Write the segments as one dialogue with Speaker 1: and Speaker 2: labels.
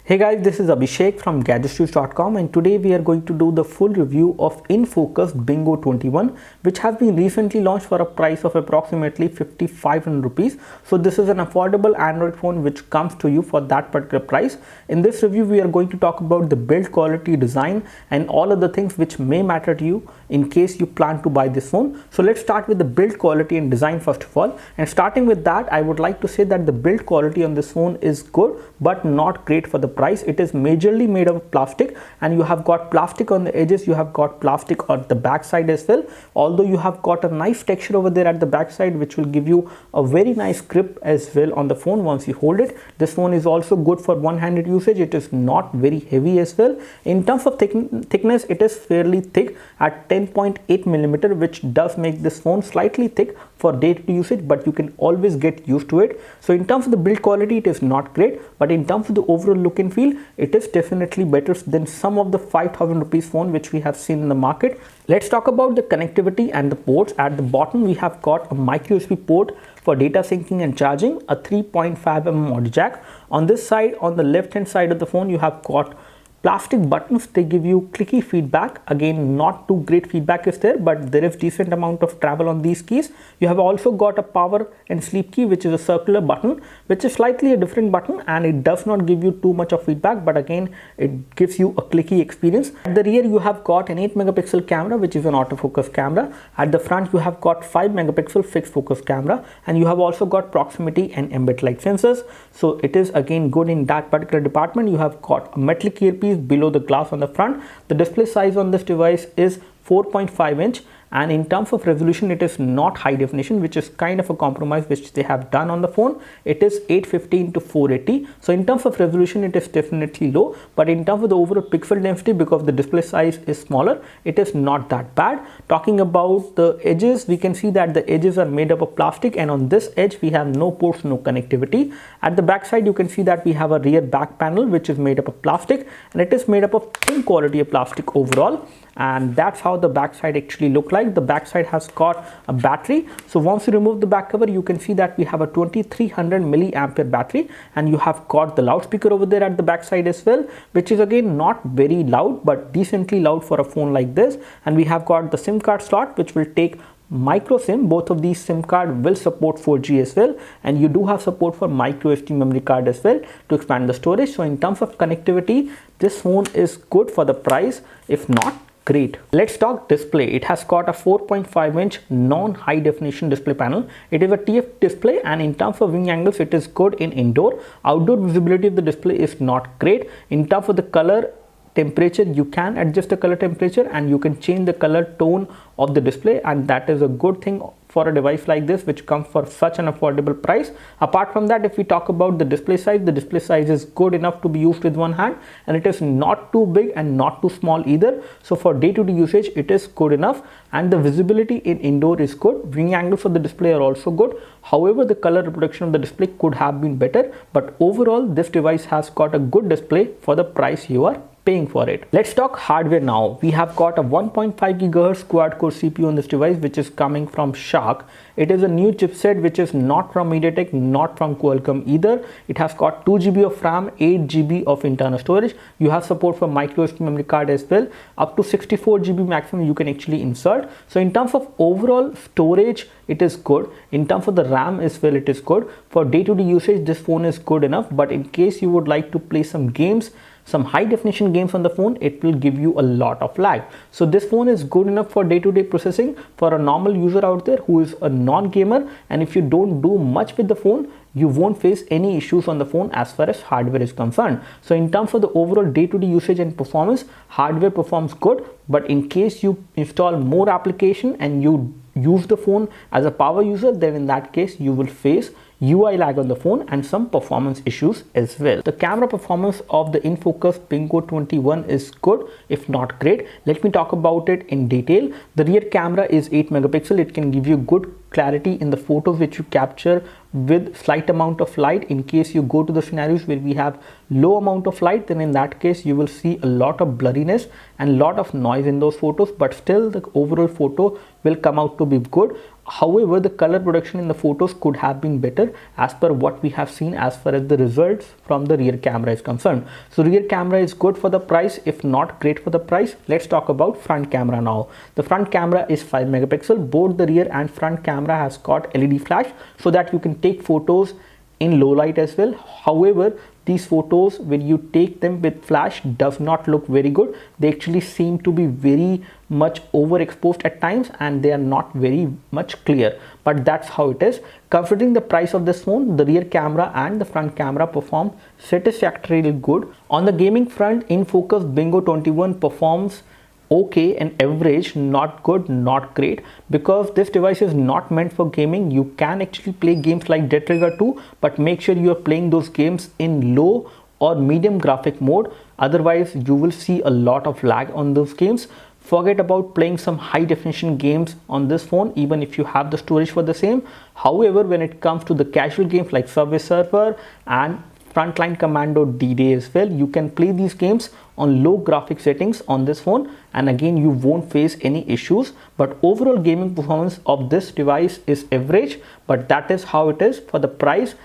Speaker 1: Hey guys, this is Abhishek from GadgetsToUse.com, and today we are going to do the full review of Infocus Bingo 21, which has been recently launched for a price of approximately 5,500 rupees. So this is an affordable Android phone which comes to you for that particular price. In this review, we are going to talk about the build quality, design and all other things which may matter to you in case you plan to buy this phone. So let's start with the build quality and design first of all. And starting with that, I would like to say that the build quality on this phone is good but not great for the price. It is majorly made of plastic, and you have got plastic on the edges, you have got plastic on the back side as well, although you have got a nice texture over there at the back side which will give you a very nice grip as well on the phone once you hold it. This phone is also good for one-handed usage. It is not very heavy as well. In terms of thickness, it is fairly thick at 10.8 millimeter, which does make this phone slightly thick for day-to-day usage, but you can always get used to it. So in terms of the build quality, it is not great, but in terms of the overall look and feel, it is definitely better than some of the 5,000 rupees phone which we have seen in the market. Let's talk about the connectivity and the ports. At the bottom, we have got a micro USB port for data syncing and charging, a 3.5mm audio jack. On this side, on the left hand side of the phone, you have got plastic buttons. They give you clicky feedback. Again, not too great feedback is there, but there is decent amount of travel on these keys. You have also got a power and sleep key, which is a circular button, which is slightly a different button, and it does not give you too much of feedback, but again, it gives you a clicky experience. At the rear, you have got an 8 megapixel camera, which is an autofocus camera. At the front, you have got 5 megapixel fixed focus camera, and you have also got proximity and ambient light sensors. So it is again good in that particular department. You have got a metallic earpiece below the glass on the front. The display size on this device is 4.5 inch, and in terms of resolution, it is not high definition, which is kind of a compromise which they have done on the phone. It is 850 into 480. So in terms of resolution, it is definitely low, but in terms of the overall pixel density, because the display size is smaller, it is not that bad. Talking about the edges, we can see that the edges are made up of plastic, and on this edge we have no ports, no connectivity. At the back side, you can see that we have a rear back panel which is made up of plastic, and it is made up of thin quality of plastic overall. And that's how the back side actually look like. The back side has got a battery. So once you remove the back cover, you can see that we have a 2300 milliampere battery, and you have got the loudspeaker over there at the back side as well, which is again not very loud but decently loud for a phone like this. And we have got the SIM card slot which will take micro SIM. Both of these SIM card will support 4G as well, and you do have support for micro SD memory card as well to expand the storage. So in terms of connectivity, this phone is good for the price, if not great. Let's talk display. It has got a 4.5 inch non-high definition display panel. It is a TF display, and in terms of viewing angles, it is good in indoor. Outdoor visibility of the display is not great. In terms of the color temperature, you can adjust the color temperature and you can change the color tone of the display, and that is a good thing for a device like this which comes for such an affordable price. Apart from that, if we talk about the display size is good enough to be used with one hand, and it is not too big and not too small either. So for day-to-day usage, it is good enough, and the visibility in indoor is good. Viewing angles of the display are also good. However, the color reproduction of the display could have been better, but overall this device has got a good display for the price you are paying for it. Let's talk hardware now. We have got a 1.5 GHz quad core CPU on this device, which is coming from Shark. It is a new chipset which is not from MediaTek, not from Qualcomm either. It has got 2 GB of RAM, 8 GB of internal storage. You have support for micro SD memory card as well. Up to 64 GB maximum you can actually insert. So in terms of overall storage, it is good. In terms of the RAM as well, it is good. For day-to-day usage, this phone is good enough, but in case you would like to play some games, some high definition games on the phone, it will give you a lot of lag. So this phone is good enough for day-to-day processing for a normal user out there who is a non-gamer, and if you don't do much with the phone, you won't face any issues on the phone as far as hardware is concerned. So in terms of the overall day-to-day usage and performance, hardware performs good, but in case you install more application and you use the phone as a power user, then in that case you will face UI lag on the phone and some performance issues as well. The camera performance of the Infocus Bingo 21 is good, if not great. Let me talk about it in detail. The rear camera is 8 megapixel. It can give you good clarity in the photos which you capture with slight amount of light. In case you go to the scenarios where we have low amount of light, then in that case you will see a lot of blurriness and lot of noise in those photos, but still the overall photo will come out to be good. However, the color production in the photos could have been better as per what we have seen as far as the results from the rear camera is concerned. So rear camera is good for the price, if not great for the price. Let's talk about front camera now. The front camera is 5 megapixel. Both the rear and front camera has got LED flash so that you can take photos in low light as well. However, these photos, when you take them with flash, does not look very good. They actually seem to be very much overexposed at times and they are not very much clear, but that's how it is. Considering the price of this phone, the rear camera and the front camera perform satisfactorily good. On the gaming front, Infocus Bingo 21 performs okay and average, not good, not great, because this device is not meant for gaming. You can actually play games like Jet Trigger 2, but make sure you are playing those games in low or medium graphic mode, otherwise you will see a lot of lag on those games. Forget about playing some high definition games on this phone, even if you have the storage for the same. However, when it comes to the casual games like Subway Surfer and Frontline Commando D-Day as well, you can play these games on low graphic settings on this phone, and again you won't face any issues. But overall gaming performance of this device is average, but that is how it is. For the price,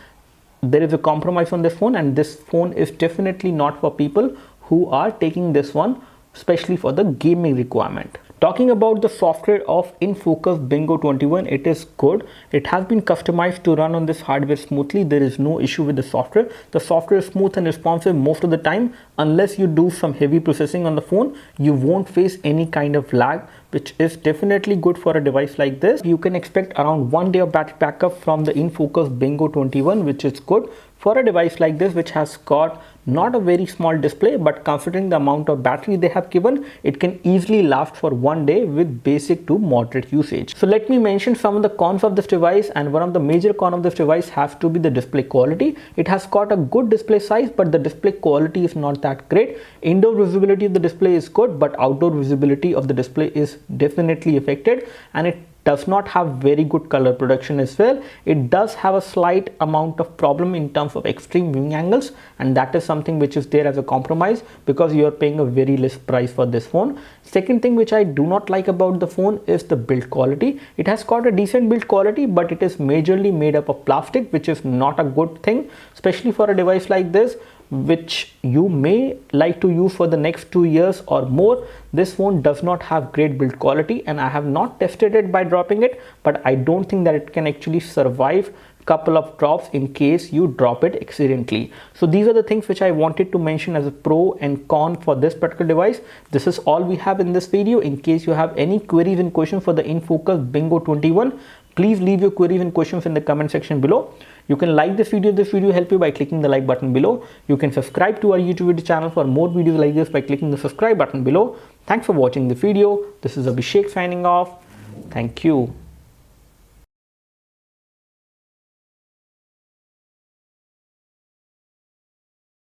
Speaker 1: there is a compromise on this phone, and this phone is definitely not for people who are taking this one especially for the gaming requirement. Talking about the software of Infocus Bingo 21, it is good. It has been customized to run on this hardware smoothly. There is no issue with the software. The software is smooth and responsive most of the time. Unless you do some heavy processing on the phone, you won't face any kind of lag, which is definitely good for a device like this. You can expect around 1 day of battery backup from the Infocus Bingo 21, which is good for a device like this, which has got not a very small display, but considering the amount of battery they have given, it can easily last for 1 day with basic to moderate usage. So let me mention some of the cons of this device, and one of the major cons of this device has to be the display quality. It has got a good display size, but the display quality is not that great. Indoor visibility of the display is good, but outdoor visibility of the display is definitely affected, and it does not have very good color production as well. It does have a slight amount of problem in terms of extreme viewing angles, and that is something which is there as a compromise because you are paying a very less price for this phone. Second thing which I do not like about the phone is the build quality. It has got a decent build quality, but it is majorly made up of plastic, which is not a good thing, especially for a device like this, which you may like to use for the next 2 years or more. This phone does not have great build quality, and I have not tested it by dropping it, but I don't think that it can actually survive couple of drops in case you drop it accidentally. So these are the things which I wanted to mention as a pro and con for this particular device. This is all we have in this video. In case you have any queries and questions for the Infocus Bingo 21, please leave your queries and questions in the comment section below. You can like this video if this video helped you by clicking the like button below. You can subscribe to our YouTube video channel for more videos like this by clicking the subscribe button below. Thanks for watching the video. This is Abhishek signing off. Thank you.